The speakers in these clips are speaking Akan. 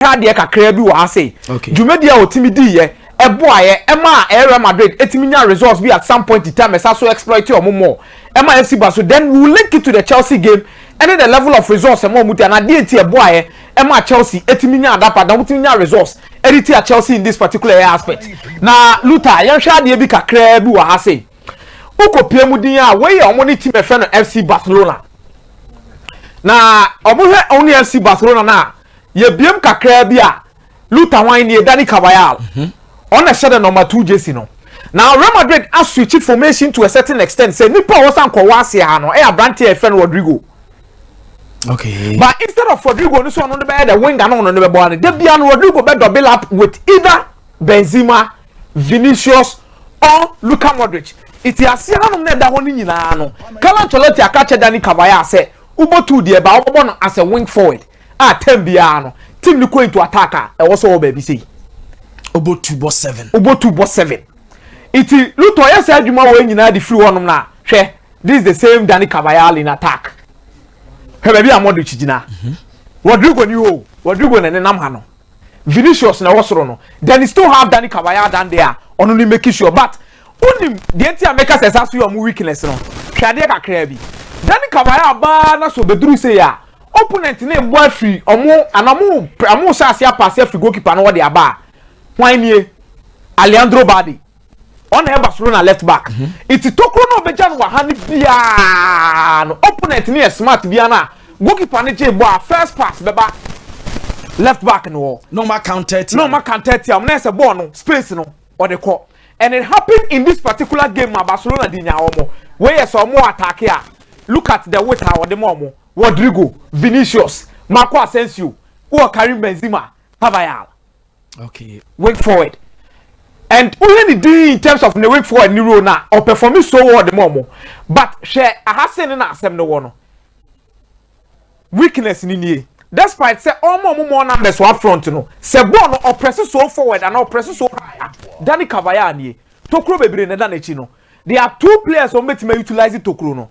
de kakra bi wo ha say dwumedia otimi di ye eboaye ema Real Madrid etimi nya results be at some point in time esa so exploit your more ema FC Barcelona then we will link it to the Chelsea game and the level of results ema muti na de enti eboaye ema Chelsea etimi nya adapa na mutimi nya results editi at Chelsea in this particular aspect na Luther yen hwa de bi kakra bi wo ha say ukopie mu din a we ye omo ni team efe no FC Barcelona na omo hwe oni FC Barcelona na ye biem kakra bi a Luther wan ni Dani Carvajal on a shadow number 2 jersey no. Now Real Madrid has switched formation to a certain extent. Say Nipa was anko wasi no. Branty e friend Rodrigo. Okay. But instead of Rodrigo, no one on the winger no on the ball. They be on Rodrigo be double up with either Benzema, Vinicius or Luka Modric. It is asiano ne da honi nyina no. Carlo Ancelotti akache Dani Carvajal say ubo tu de ba obo as a wing forward. Tem bia no. Team ni go into attacker. E was all baby say. Obo 2-7. Obo 2-7. Iti Luto yesa adwuma we nyina di free wonom na hwe. This is the same Dani Carvajal in attack. He be a Modric gina. Rodrigo ni ho. Rodrigo na nenam ha no. Vinicius na wosoro no. Then you still have Dani Carvajal down there. Onu ni make sure but unim the enti make us asaso your weakness no. Hwade kakra bi. Dani Carvajal ba na so beduru say ya. Opponent na mbo afri omo anamu sase apase afri goalkeeper no de aba. Why Alejandro Balde on Barcelona left back. It's Tokro no bejan wa hani bia no opponent ni smart bia na goalkeeper ni je boa first pass beba left back no normal counter am na se ball no space no or the call and it happened in this particular game ma Barcelona di nya omo we yes omo attack here. Look at the weight how the momo Rodrigo, Vinicius, Marco Asensio, or Karim Benzema, Carvajal. Okay. Wing forward. And only the in terms of the wing forward ni role na or performing so well the momo. But share a hasen na asem no one. Weakness ni nie. Despite say all more numbers up front no. Se ball no oppress so forward and oppress so high. Dani Carvajal nie. Tokro bebre na dan echi no. There are two players who make utilize Tokro no.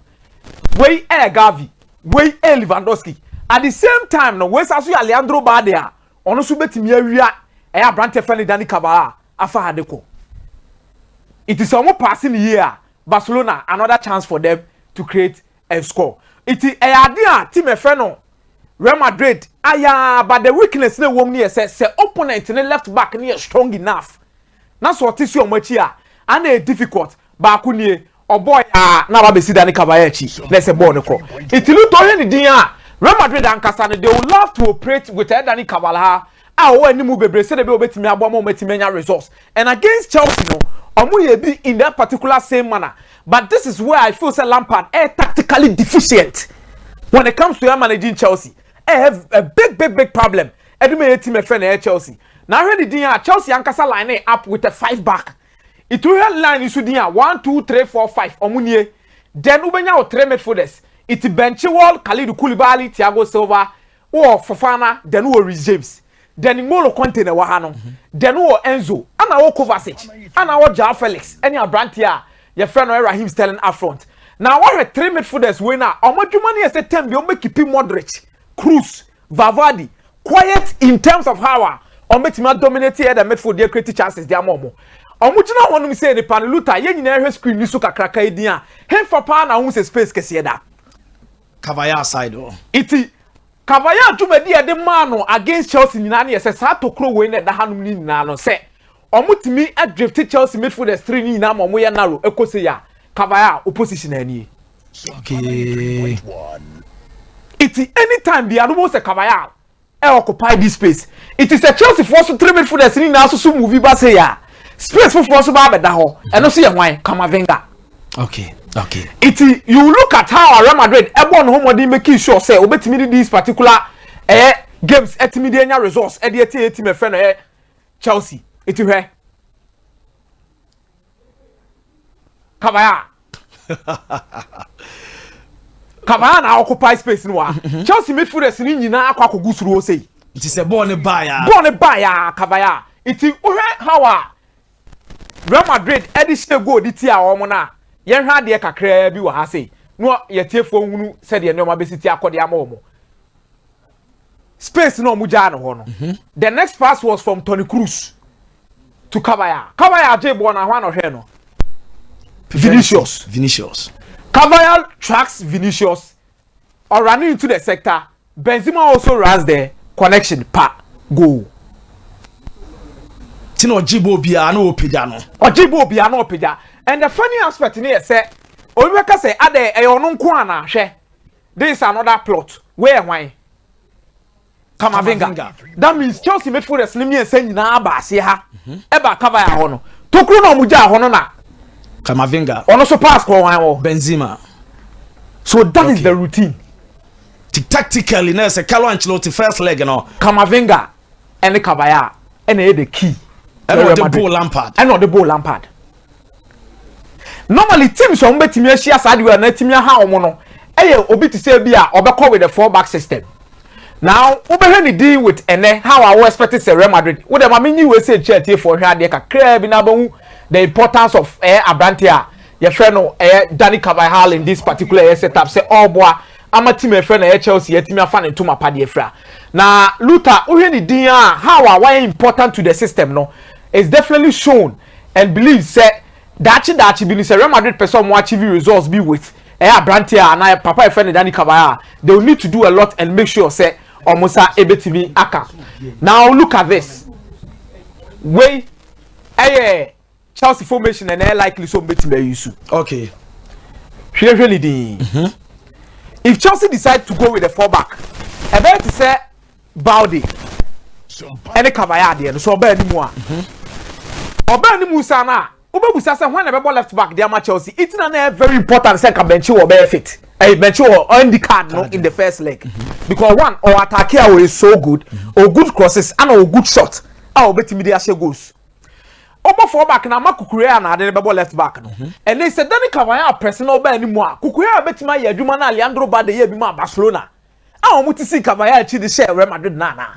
Wey Gavi, wey Lewandowski. At the same time no we sasu Alejandro Balde a ono so betimi awia e Branty friend Dani Carvajal afa hadeko. It is almost passing here. Barcelona another chance for them to create a score. It is a team efeno Real Madrid aya but the weakness na wom ne say opponent ne left back ne strong enough. Na so tisi omachi a and e difficult ba ku nie oboy na ba besi Dani Carvajal echi let's say ball ne ko. It look to any din a Real Madrid and Casano they will love to operate with Dani Carvajal. Animu bebre say they be obetimi aboma obetimi nya results and against Chelsea no omo ye be in that particular same manner but this is where I feel say Lampard tactically deficient when it comes to managing Chelsea. Have a big problem edume team e friend Chelsea now ready din Chelsea ankasa line up with a 5 back it will line isu din 1 2 3 4 5 omo nie then ubenya o 3 midfielders it bench wall Khalid Koulibaly Thiago Silva or Fofana then o Reece James. Then Molo container wahano. Then Enzo. Ana wo Kovacic. Ana wo Joao Felix. Any Branty a your friend Raheem Sterling up front. Now what 3 midfielders winner. Omo dwumani e say tembe o make keep Modric, Cruz, Valverde quiet in terms of how o make team dominate the midfield dey create chances dey amomo. Omo gina wonu say the paneluta ye nyina hwe screen ni so kakraka edin a. Hem for pa na hu say space kese da. Carvajal side oh. Iti Carvajal tumedi e de mano against Chelsea nyina na yese sa tokro we na da hanum ni nyina no se omutimi adrift Chelsea midfielders 3 ni nyina mo ye narrow ekose ya Carvajal opposition ani. Okay. It anytime the animal say Carvajal occupy this space. It is a Chelsea force 3 midfielders ni na so movie ba say ya space for force ba beda ho eno so ye hwan Kamavinga. Okay. You look at how Real Madrid ebon homodi making sure say obetimi this particular games etimi dey nya results e dey team e friend Chelsea iti hwe Carvajal na occupy space no wa Chelsea midfielders ni nyina akwa akogusuro say it is a ball ne buy ya Carvajal iti hwe how Real Madrid edishie goal di ti a omo na yen hwa de kakra bi wa ha sei no ye tiefo hunu se de no ma besiti akode ama omo space no muja no hono. The next pass was from Tony Cruz to Cavaya. Cavaya je bona hwa no hwe no. Vinicius. Cavaya tracks Vinicius or running into the sector. Benzema also runs the connection goal. Tino Jibo Biano Pijano. Or Jibo Biano Pija. And the funny aspect in here say, Olweka say, Ade, Eonon Kwana, she. This is another plot. Where why? Kamavinga. That means Chelsea made for the slim and saying, Naba, see her. Eba Cavaya Hono. Tokuno Muja Honona. Kamavinga. Also pass Benzema. So that is the routine. Tactically, there's a Carlo Ancelotti first leg, you know. Kamavinga and the Cavaya and the key. And the ball Lampard. And not the ball Lampard. Normally, teams on Betimia Shia side were Netimia Haomono. Obi to say Bia or back with the 4-back system. Now, Ubeheni deal with Ene, how I was expected to Real Madrid. What am I mean you will say charity for her, they can crab in Abu, the importance of Abrantia, your friend Danny Carvajal in this particular setup. Say, oh boy, I'm a team friend at Chelsea, a team fan into my party. Now, Luther, Ubeheni deal, how why important to the system, no, is definitely shown and believes, say, that you say Real Madrid person more achieve results be with Abrantia and I papa friend Danny Carvajal. They will need to do a lot and make sure say almost ebetimi aka. Now look at this. Way Chelsea formation and likely so betimi use. Okay. Really if Chelsea decide to go with a 4-back, I bet to say Baldi and the Carvajal there so be anymore. Oba ni Musa na Ubebusa say when the left back their match Chelsea, it's not very important say can bench or benefit. Bench or on the card no in the first leg. Because one or attack here is so good, or good crosses and or good shot. I'll bet me there goes. Oba 4-back na Makukurea na the left back no. And they said Danny Carvajal pressing over anymore. Kukurea bet my Yaduma na Leandro Bade ye bima Barcelona. I want to see Carvajal achieve the share Real Madrid na.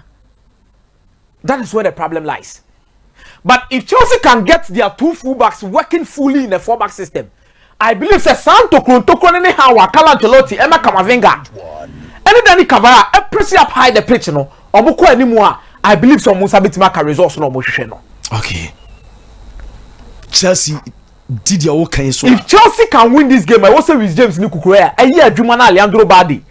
That is where the problem lies. But if Chelsea can get their 2 fullbacks working fully in a 4-back system, I believe say Santo Krontoko anyhow Carlo Ancelotti, Emma Kamavinga, and Danny Carvajal, press up high the pitch no. Obuko anymore. I believe some Musa Bitimaka results no more. Okay. Chelsea did your okay so. If Chelsea can win this game, I will say with James Nikukurea, a year Jumana Leandro Badi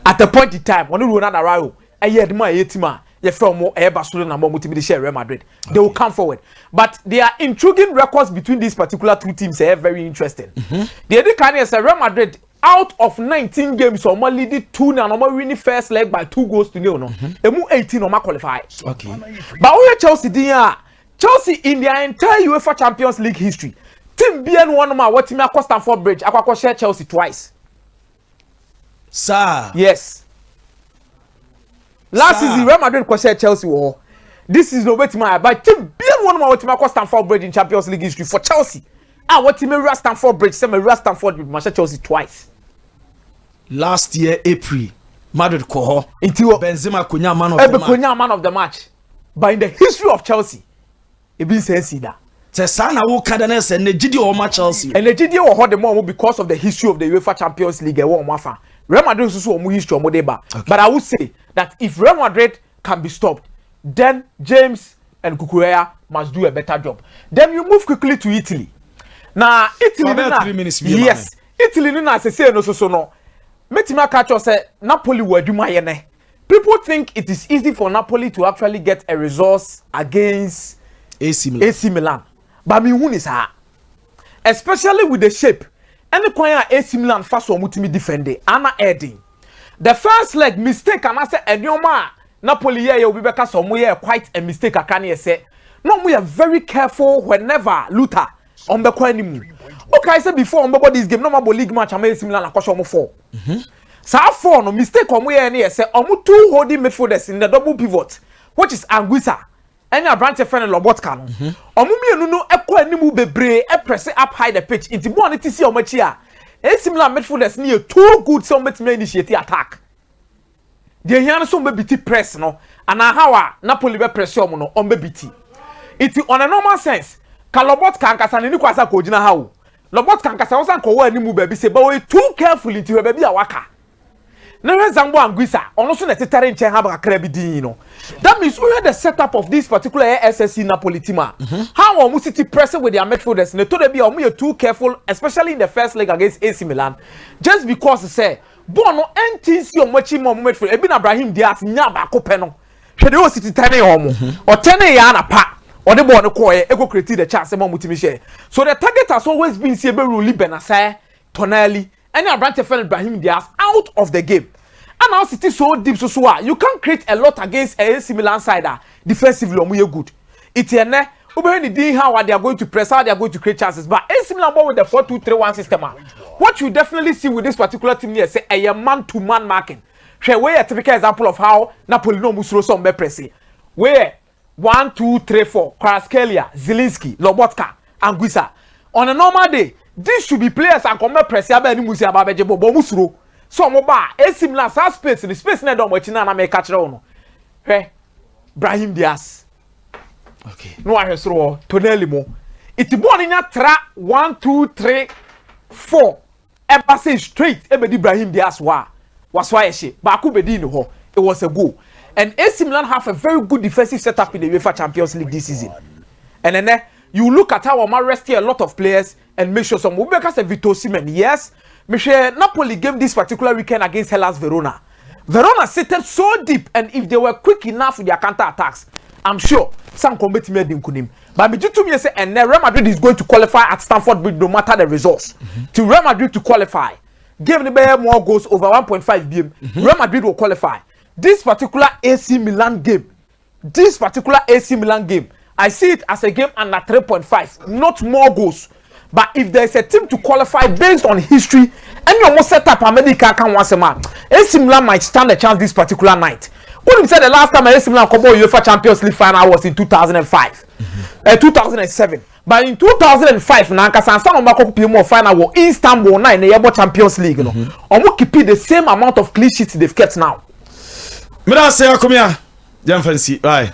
at a point in time when you run around a year my yetima. From more Barcelona and more multimedia Real Madrid. They will come forward. But there are intriguing records between these particular two teams. They are very interesting. The other kind is Real Madrid out of 19 games, or more leading 2 now, more winning first leg by 2 goals to 0. No, they 18 or more qualify. Okay. But we Chelsea in their entire UEFA Champions League history, team BN one more what team across Stamford Bridge, I share Chelsea twice. Sir. Yes. Last season, Real Madrid share Chelsea war. This is no way to my but team BN one more what team across Stamford Bridge in Champions League history for Chelsea. What team rush Stamford Bridge? Same rush Stamford Bridge, share Chelsea twice. Last year April, Madrid koho. Until Benzema kunya man of the match. Kunya man of the match. But in the history of Chelsea, it been said that. Sana wo Cardinals and the GD or Chelsea. And the GD or hold the more because of the history of the UEFA Champions League. Real Madrid is also a history of Modeba. But I would say that if Real Madrid can be stopped, then James and Kukurea must do a better job. Then you move quickly to Italy. Now Italy, about 3 minutes. Yes, Italy no say no so no. Metima catch say Napoli were do my. People think it is easy for Napoli to actually get a result against AC Milan. AC Milan. But me who is her, especially with the shape. Any choir AC Milan first one mutimi defend Anna Edding. The first leg mistake and I say Enyoma Napoli here will be because some way quite a mistake I can say. No, we are very careful whenever Luther on the coin. Okay, I said before on this game, no more league match I'm AC Milan across 4. So for no mistake on we any say omu 2 holding midfielders in the double pivot, which is Anguissa. Any a branch friend Lobotka no. Omumi no ekọ animu bebre e press up high the pitch into one it see omachi a. AC Milan midfielders near too good so metime initiate attack. The here so mbeti press no and how Napoli be press no on mbeti. It on a normal sense. Ka Lobotka nkasa ni kwasa ko gina how. Lobotka nkasa wo san ko wa animu be bi say but we too careful into baby a waka. na Zambo Anguissa ono so na tetare nche ha ba kakra bi din no. That means we had the setup of this particular SSC Napoli team. How omo city pressing with their midfielders ne to dey be omo you too careful, especially in the first leg against AC Milan, just because say ball no NTC omo chi mo midfield ebi na Brahim Diaz nya ba ko pe no hwede o city tane omo o tane ya na pa or the ball no koye ego create the chance mo mutimi share. So the target has always been see be rule Benasai Tonelli any Abrante Fel Brahim Diaz out of the game. And now City so deep so you can't create a lot against a AC Milan side defensively omo good. It's ene ubeheni din how they are going to press, how they are going to create chances, but AC Milan ball with the 4-2-3-1 system. What you definitely see with this particular team here say a man to man marking. Where a typical example of how Napoli no musro some be pressing. Where 1, 2, 3, 4 Kvaratskhelia, Zielinski, Lobotka, Anguissa. On a normal day, this should be players and come press ya be ni musi ababeje bo musro. So mo ba AC Milan space the space na don mo china na me catch no. Hwe Brahim Diaz. Okay. No ahwesoro Tonelli mo. Iti ball nya tra 1 2 3 4. Eba say straight ebe di Brahim Diaz wa. Waswa yeshe. Ba ku bedi no ho. It was a goal. And AC Milan have a very good defensive setup in the UEFA Champions League this season. And then you look at how Omar rested a lot of players and make sure some Ubeka say Vito Osimhen. Yes, Michel Napoli game this particular weekend against Hellas Verona. Verona seated so deep, and if they were quick enough with their counter attacks, I'm sure some combat made in Kunim. But me to me say, and Real Madrid is going to qualify at Stamford Bridge no matter the results. To Real Madrid to qualify, give the more goals over 1.5 BM. Real Madrid will qualify. This particular AC Milan game, I see it as a game under 3.5, not more goals. But if there is a team to qualify based on history, and you almost set up America can once a man, AC Milan might stand a chance this particular night. When we said the last time AC Milan come UEFA Champions League final was in 2005, 2007. But in 2005, Nanka San Marco Pimo final was Istanbul na in the Yabo Champions League. No, almost keep the same amount of clean sheets they've kept now. Me da say akomia. Jam fancy. Right.